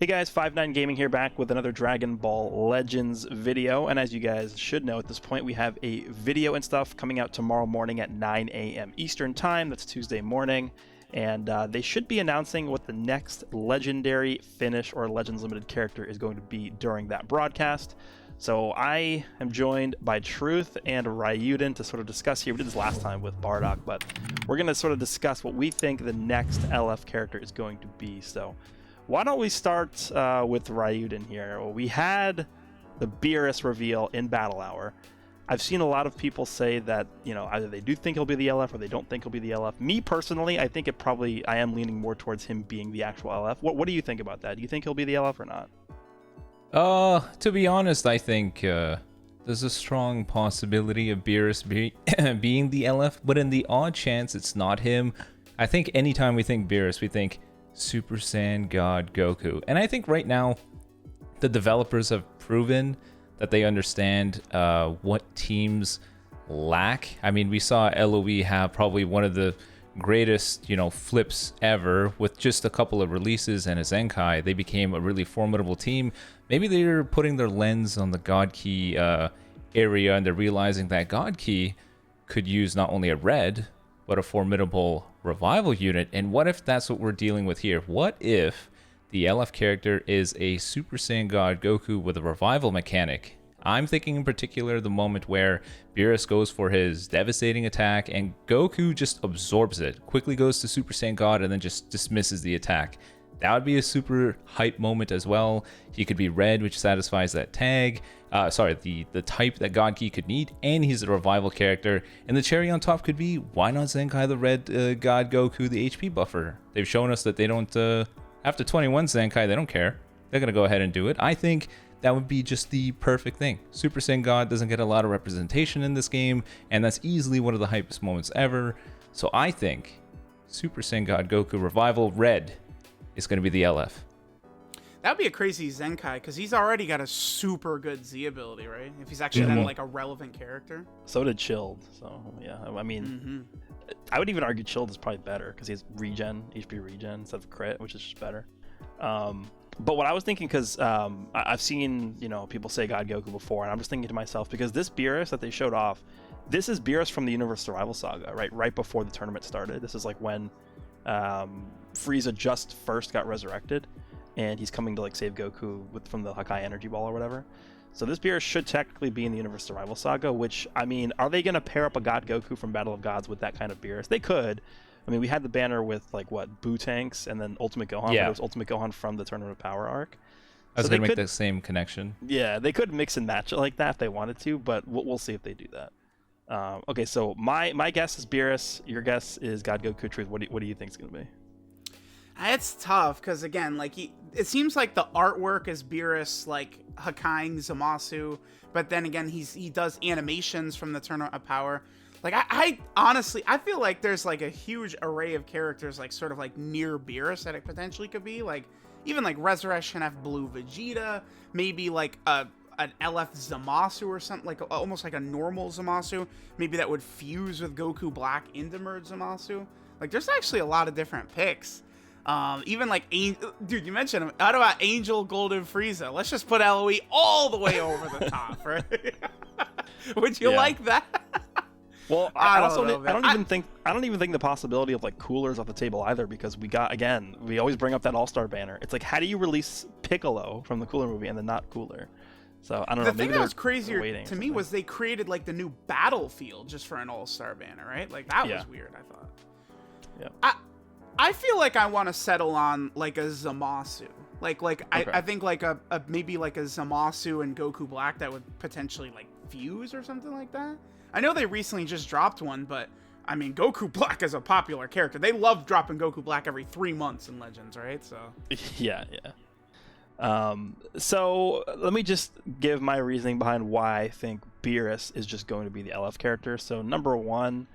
Hey guys, 59 Gaming here, back with another Dragon Ball Legends video, and as you guys should know at this point, we have a video and stuff coming out tomorrow morning at 9 a.m. Eastern Time. That's Tuesday morning, and they should be announcing what the next Legendary Finish or Legends Limited character is going to be during that broadcast. So I am joined by Truth and Raiyuden to sort of discuss here. We did this last time with Bardock, but we're going to sort of discuss what we think the next LF character is going to be. So why don't we start with Raiyuden here? Well, we had the Beerus reveal in Battle Hour. I've seen a lot of people say that, you know, either they do think he'll be the LF or they don't think he'll be the LF. Me personally, I think I am leaning more towards him being the actual LF. What do you think about that? Do you think he'll be the LF or not? To be honest, I think there's a strong possibility of Beerus being the LF, but in the odd chance it's not him, I think anytime we think Beerus, we think Super Saiyan God Goku. And I think right now the developers have proven that they understand what teams lack. I mean, we saw LOE have probably one of the greatest, flips ever with just a couple of releases and a Zenkai. They became a really formidable team. Maybe they're putting their lens on the God Key area, and they're realizing that God Key could use not only a red, but a formidable revival unit. And what if that's what we're dealing with here? What if the LF character is a Super Saiyan God Goku with a revival mechanic? I'm thinking in particular the moment where Beerus goes for his devastating attack and Goku just absorbs it, quickly goes to Super Saiyan God, and then just dismisses the attack. That would be a super hype moment as well. He could be red, which satisfies that tag. The type that God Key could need, and he's a revival character. And the cherry on top could be, why not Zenkai the red God Goku, the HP buffer? They've shown us that they don't, after 21 Zenkai, they don't care. They're going to go ahead and do it. I think that would be just the perfect thing. Super Saiyan God doesn't get a lot of representation in this game, and that's easily one of the hypest moments ever. So I think Super Saiyan God Goku Revival Red is going to be the LF. That would be a crazy Zenkai, because he's already got a super good Z ability, right? If he's actually then like a relevant character. So did Chilled. So yeah, I mean, I would even argue Chilled is probably better because he has regen, HP regen instead of crit, which is just better. But what I was thinking, because I've seen people say God Goku before, and I'm just thinking to myself, because this Beerus that they showed off, this is Beerus from the Universe Survival Saga, right before the tournament started. This is like when Frieza just first got resurrected, and he's coming to like save Goku from the Hakai Energy Ball or whatever. So this Beerus should technically be in the Universe Survival Saga, which, I mean, are they going to pair up a God Goku from Battle of Gods with that kind of Beerus? They could. I mean, we had the banner with like Boo Tanks and then Ultimate Gohan. Yeah. But it was Ultimate Gohan from the Tournament of Power arc. I was going to make the same connection. Yeah, they could mix and match it like that if they wanted to, but we'll see if they do that. Okay, so my guess is Beerus. Your guess is God Goku. Truth. What do you think it's going to be? It's tough because, again, like it seems like the artwork is Beerus like Hakaiing Zamasu, but then again he does animations from the Tournament of Power. Like I honestly feel like there's like a huge array of characters like sort of like near Beerus that it potentially could be. Like even like Resurrection F Blue Vegeta, maybe like an LF Zamasu or something, like almost like a normal Zamasu. Maybe that would fuse with Goku Black into Merge Zamasu. Like there's actually a lot of different picks. Even like dude, you mentioned him. How about Angel Golden Frieza? Let's just put LOE all the way over the top, right? Would you like that? Well, I don't even think the possibility of like coolers off the table either, because we always bring up that All-Star banner. It's like, how do you release Piccolo from the Cooler movie and then not Cooler? So I don't know. The thing that was crazier to me was they created like the new Battlefield just for an All-Star banner, right? Like that was weird, I thought. Yeah. I feel like I want to settle on like a Zamasu. Okay. I think like a maybe like a Zamasu and Goku Black that would potentially like fuse or something like that. I know they recently just dropped one, but I mean, Goku Black is a popular character. They love dropping Goku Black every 3 months in Legends, right? So yeah. So let me just give my reasoning behind why I think Beerus is just going to be the LF character. So number one,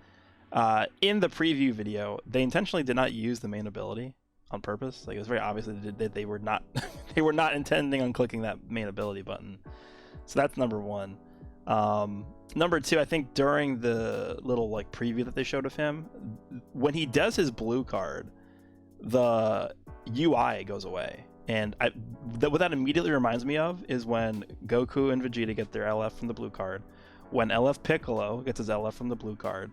in the preview video, they intentionally did not use the main ability on purpose. Like it was very obvious that they were not they were not intending on clicking that main ability button. So that's number one. Number two, I think during the little like preview that they showed of him, when he does his blue card, the UI goes away. And what that immediately reminds me of is when Goku and Vegeta get their LF from the blue card, when LF Piccolo gets his LF from the blue card.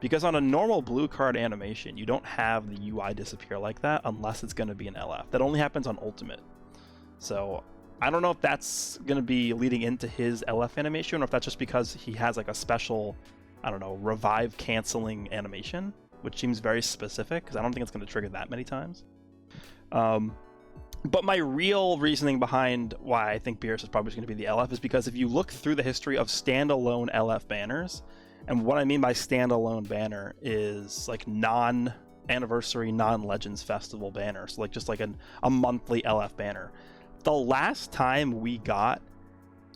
Because on a normal blue card animation, you don't have the UI disappear like that unless it's going to be an LF. That only happens on Ultimate. So I don't know if that's going to be leading into his LF animation, or if that's just because he has like a special, I don't know, revive canceling animation, which seems very specific, because I don't think it's going to trigger that many times. But my real reasoning behind why I think Beerus is probably going to be the LF is because if you look through the history of standalone LF banners, and what I mean by standalone banner is like non-anniversary, non-Legends Festival banner, so like just like a monthly LF banner. The last time we got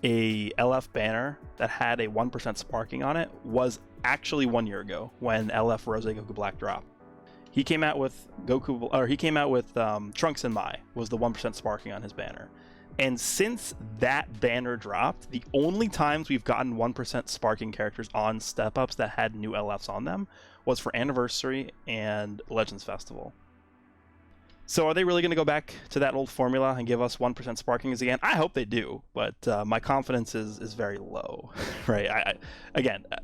a LF banner that had a 1% sparking on it was actually 1 year ago when LF Rose Goku Black dropped. He came out with Trunks and Mai was the 1% sparking on his banner. And since that banner dropped, the only times we've gotten 1% sparking characters on step-ups that had new LFs on them was for Anniversary and Legends Festival. So are they really going to go back to that old formula and give us 1% sparkings again? I hope they do, but my confidence is very low, right?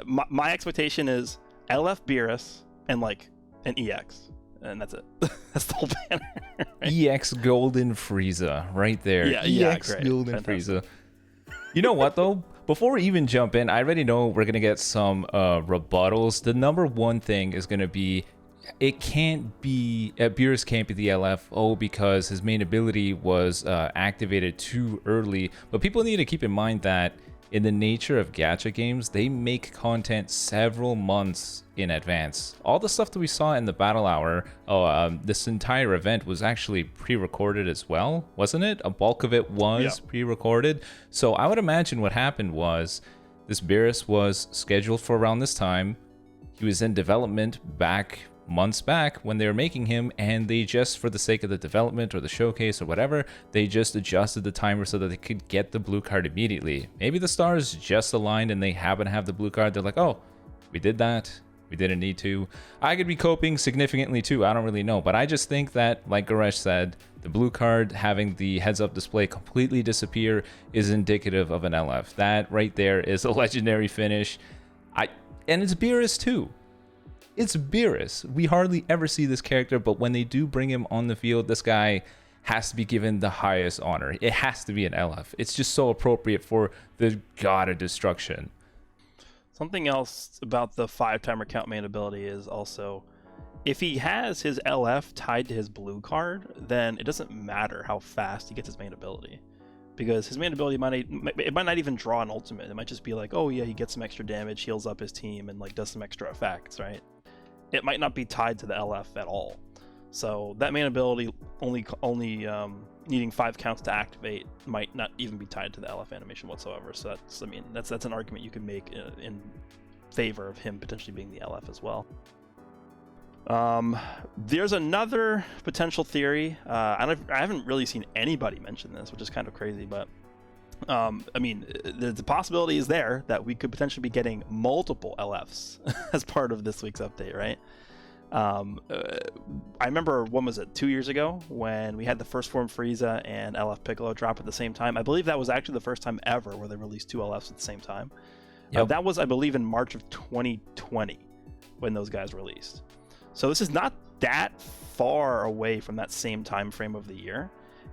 My expectation is LF Beerus and like an EX, and that's it. That's the whole banner. Right? EX Golden Frieza, right there. Yeah, EX great. Golden Fantastic. Frieza. You know what though? Before we even jump in, I already know we're gonna get some rebuttals. The number one thing is gonna be, it can't be, Beerus can't be the LF, because his main ability was activated too early. But people need to keep in mind that in the nature of gacha games, they make content several months in advance. All the stuff that we saw in the Battle Hour, this entire event was actually pre-recorded as well, wasn't it? A bulk of it was pre-recorded. So I would imagine what happened was this Beerus was scheduled for around this time. He was in development months back when they were making him, and they just, for the sake of the development or the showcase or whatever, they just adjusted the timer so that they could get the blue card immediately. Maybe the stars just aligned and they happen to have the blue card. They're like, oh, we did that. We didn't need to. I could be coping significantly too. I don't really know. But I just think that, like Goresh said, the blue card having the heads-up display completely disappear is indicative of an LF. That right there is a legendary finish. And it's Beerus too. It's Beerus. We hardly ever see this character, but when they do bring him on the field, this guy has to be given the highest honor. It has to be an LF. It's just so appropriate for the God of Destruction. Something else about the 5-timer count main ability is also, if he has his LF tied to his blue card, then it doesn't matter how fast he gets his main ability. Because his main ability might not even draw an ultimate. It might just be like, oh yeah, he gets some extra damage, heals up his team, and like does some extra effects, right? It might not be tied to the LF at all. So that main ability only needing 5 counts to activate might not even be tied to the LF animation whatsoever. So that's an argument you can make in favor of him potentially being the LF as well. There's another potential theory. I haven't really seen anybody mention this, which is kind of crazy, but the possibility is there that we could potentially be getting multiple LFs as part of this week's update, right? I remember, when was it, 2 years ago, when we had the first form Frieza and LF Piccolo drop at the same time. I believe that was actually the first time ever where they released 2 LFs at the same time. Yep. That was, I believe, in March of 2020 when those guys released. So this is not that far away from that same time frame of the year.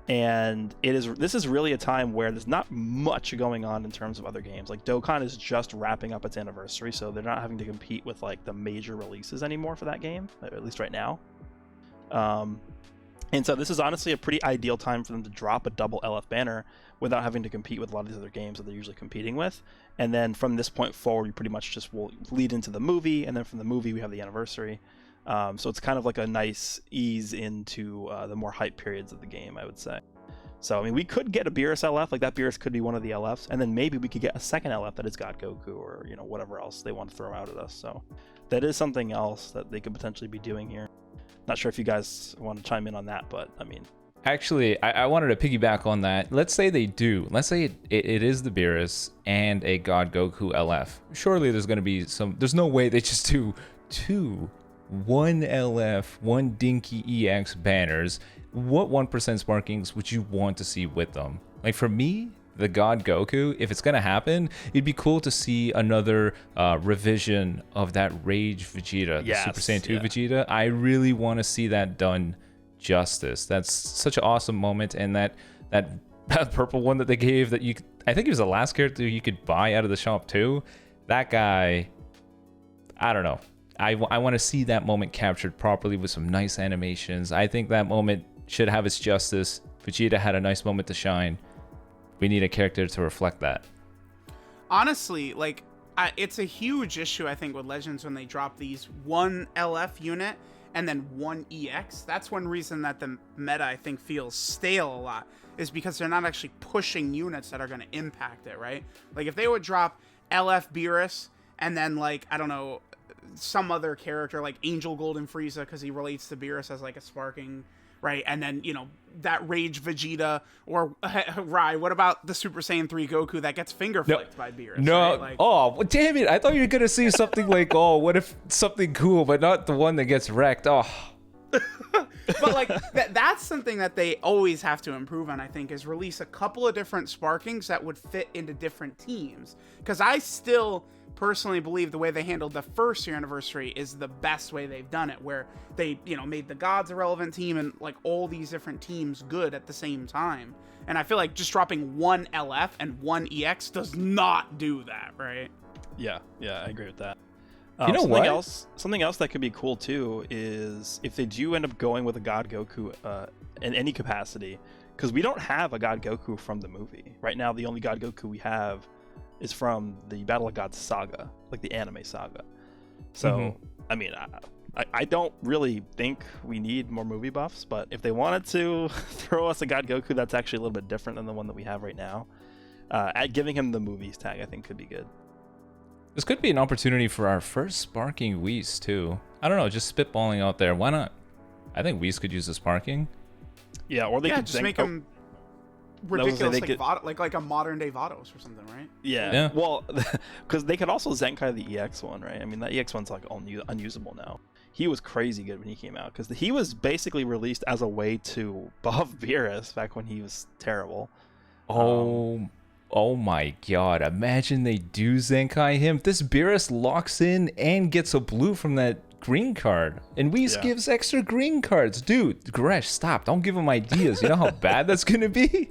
And this is really a time where there's not much going on in terms of other games. Like Dokkan is just wrapping up its anniversary, so they're not having to compete with like the major releases anymore for that game, at least right now. And so this is honestly a pretty ideal time for them to drop a double LF banner without having to compete with a lot of these other games that they're usually competing with. And then from this point forward, you pretty much just will lead into the movie, and then from the movie we have the anniversary. So it's kind of like a nice ease into the more hype periods of the game, I would say. So, I mean, we could get a Beerus LF, like that Beerus could be one of the LFs, and then maybe we could get a second LF that is God Goku or, whatever else they want to throw out at us. So that is something else that they could potentially be doing here. Not sure if you guys want to chime in on that, but I mean... Actually, I wanted to piggyback on that. Let's say they do. Let's say it is the Beerus and a God Goku LF. Surely there's going to be some... There's no way they just do 2 1 LF, 1 Dinky EX banners. what 1% sparkings would you want to see with them? Like for me, the God Goku, if it's gonna happen, it'd be cool to see another revision of that Rage Vegeta, the Super Saiyan 2 Vegeta. I really want to see that done justice. That's such an awesome moment, and that purple one that they gave that I think he was the last character you could buy out of the shop too. That guy, I don't know. I want to see that moment captured properly with some nice animations. I think that moment should have its justice. Vegeta had a nice moment to shine. We need a character to reflect that. Honestly, like, it's a huge issue, I think, with Legends when they drop these one LF unit and then one EX. That's one reason that the meta, I think, feels stale a lot, is because they're not actually pushing units that are going to impact it, right? Like, if they would drop LF Beerus and then, like, I don't know, some other character like Angel Golden Frieza, because he relates to Beerus as, like, a sparking, right? And then, you know, that Rage Vegeta, or Rai, what about the Super Saiyan 3 Goku that gets finger flicked by Beerus? No, right? Like, oh, well, damn it. I thought you were going to see something like, oh, what if something cool, but not the one that gets wrecked. Oh. But like that's something that they always have to improve on, I think, is release a couple of different sparkings that would fit into different teams. Because I still personally believe the way they handled the first year anniversary is the best way they've done it, where they, you know, made the gods a relevant team and like all these different teams good at the same time. And I feel like just dropping one LF and one EX does not do that, right? Yeah, I agree with that. You know what? Something else that could be cool too is if they do end up going with a God Goku in any capacity, because we don't have a God Goku from the movie right now. The only God Goku we have is from the Battle of Gods saga, like the anime saga. So, I mean, I don't really think we need more movie buffs, but if they wanted to throw us a God Goku that's actually a little bit different than the one that we have right now, giving him the movies tag, I think could be good. This could be an opportunity for our first sparking Whis too. I don't know, just spitballing out there. Why not? I think Whis could use the sparking. Yeah, or they could just make them ridiculous, like a modern day Vados or something, right? Yeah. Well, because they could also Zenkai the EX one, right? I mean, that EX one's like unusable now. He was crazy good when he came out because he was basically released as a way to buff Beerus back when he was terrible. Oh my god, imagine they do Zenkai him. This Beerus locks in and gets a blue from that green card. And Whis gives extra green cards. Dude, Goresh, stop. Don't give him ideas. You know how bad that's going to be?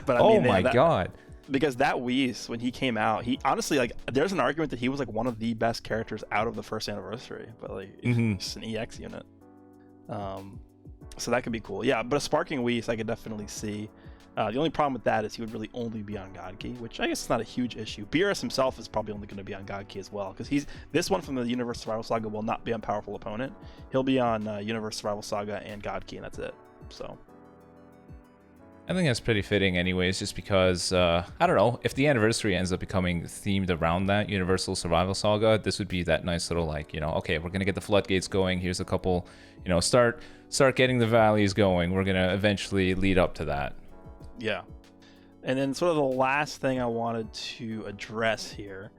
But I mean, my god. Because that Whis, when he came out, he honestly, like, there's an argument that he was like one of the best characters out of the first anniversary. But like, it's an EX unit. So that could be cool. Yeah, but a sparking Whis I could definitely see. The only problem with that is he would really only be on God Key, which I guess is not a huge issue. Beerus himself is probably only going to be on God Key as well, because this one from the Universe Survival Saga will not be on Powerful Opponent. He'll be on Universe Survival Saga and God Key, and that's it. So I think that's pretty fitting anyways, just because, I don't know, if the anniversary ends up becoming themed around that Universal Survival Saga, this would be that nice little, like, you know, okay, we're going to get the floodgates going. Here's a couple, you know, start getting the valleys going. We're going to eventually lead up to that. Yeah. And then sort of the last thing I wanted to address here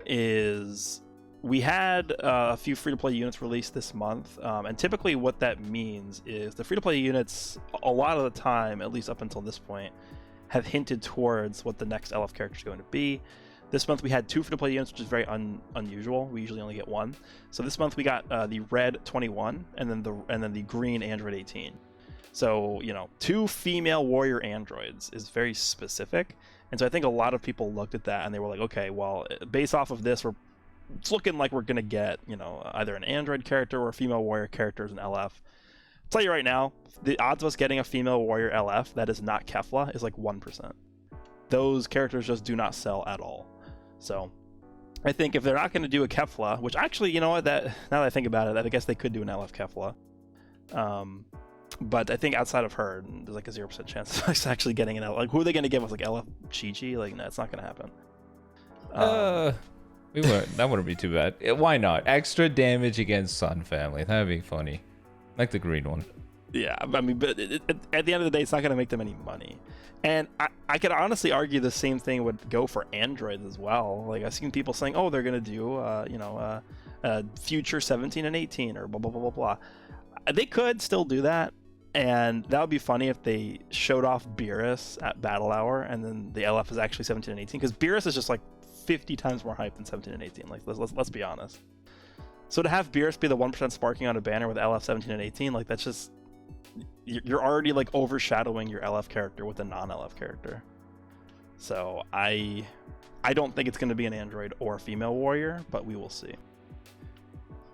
is we had a few free-to-play units released this month, and typically what that means is the free-to-play units, a lot of the time, at least up until this point, have hinted towards what the next LF character is going to be. This month we had 2 free-to-play units, which is very unusual. We usually only get 1. So this month we got the red 21 and then the green Android 18. So, you know, 2 female warrior androids is very specific. And so I think a lot of people looked at that and they were like, okay, well, based off of this, it's looking like we're going to get, you know, either an android character or a female warrior character as an LF. I'll tell you right now, the odds of us getting a female warrior LF that is not Kefla is like 1%. Those characters just do not sell at all. So I think if they're not going to do a Kefla, which actually, you know what, now that I think about it, I guess they could do an LF Kefla. But I think outside of her, there's like a 0% chance of us actually getting an LF. Like, who are they going to give us? Like LF Chi-Chi? Like, no, it's not going to happen. That wouldn't be too bad. Why not? Extra damage against Sun Family. That'd be funny. Like the green one. Yeah, I mean, but at the end of the day, it's not going to make them any money. And I could honestly argue the same thing would go for androids as well. Like, I've seen people saying, oh, they're going to do, future 17 and 18 or blah, blah, blah, blah, blah. They could still do that. And that would be funny if they showed off Beerus at Battle Hour, and then the LF is actually 17 and 18, because Beerus is just like 50 times more hype than 17 and 18. Like, let's be honest. So to have Beerus be the 1% sparking on a banner with LF 17 and 18, like that's just, you're already like overshadowing your LF character with a non-LF character. So I don't think it's going to be an android or a female warrior, but we will see.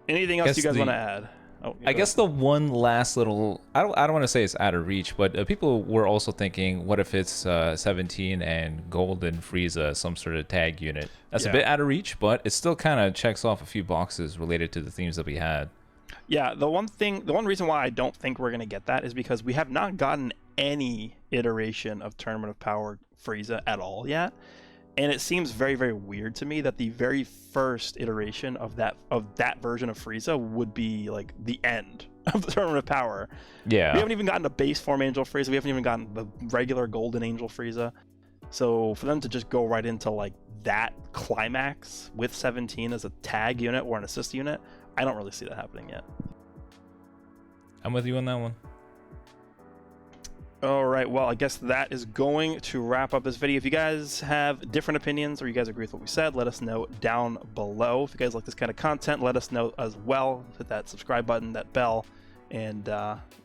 Anything else you guys want to add? Oh, I guess the one last little, I don't want to say it's out of reach, but people were also thinking, what if it's 17 and Golden Frieza, some sort of tag unit? That's a bit out of reach, but it still kind of checks off a few boxes related to the themes that we had. Yeah, the one reason why I don't think we're going to get that is because we have not gotten any iteration of Tournament of Power Frieza at all yet. And it seems very, very weird to me that the very first iteration of that version of Frieza would be like the end of the Tournament of Power. Yeah. We haven't even gotten a base form Angel Frieza. We haven't even gotten the regular Golden Angel Frieza. So for them to just go right into like that climax with 17 as a tag unit or an assist unit, I don't really see that happening yet. I'm with you on that one. All right, well, I guess that is going to wrap up this video. If you guys have different opinions or you guys agree with what we said, let us know down below. If you guys like this kind of content, let us know as well. Hit that subscribe button, that bell, and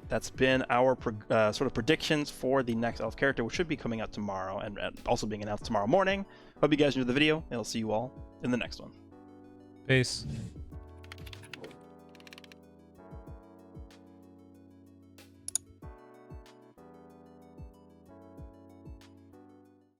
that's been our sort of predictions for the next elf character, which should be coming out tomorrow and also being announced tomorrow morning. Hope you guys enjoyed the video, and I'll see you all in the next one. Peace.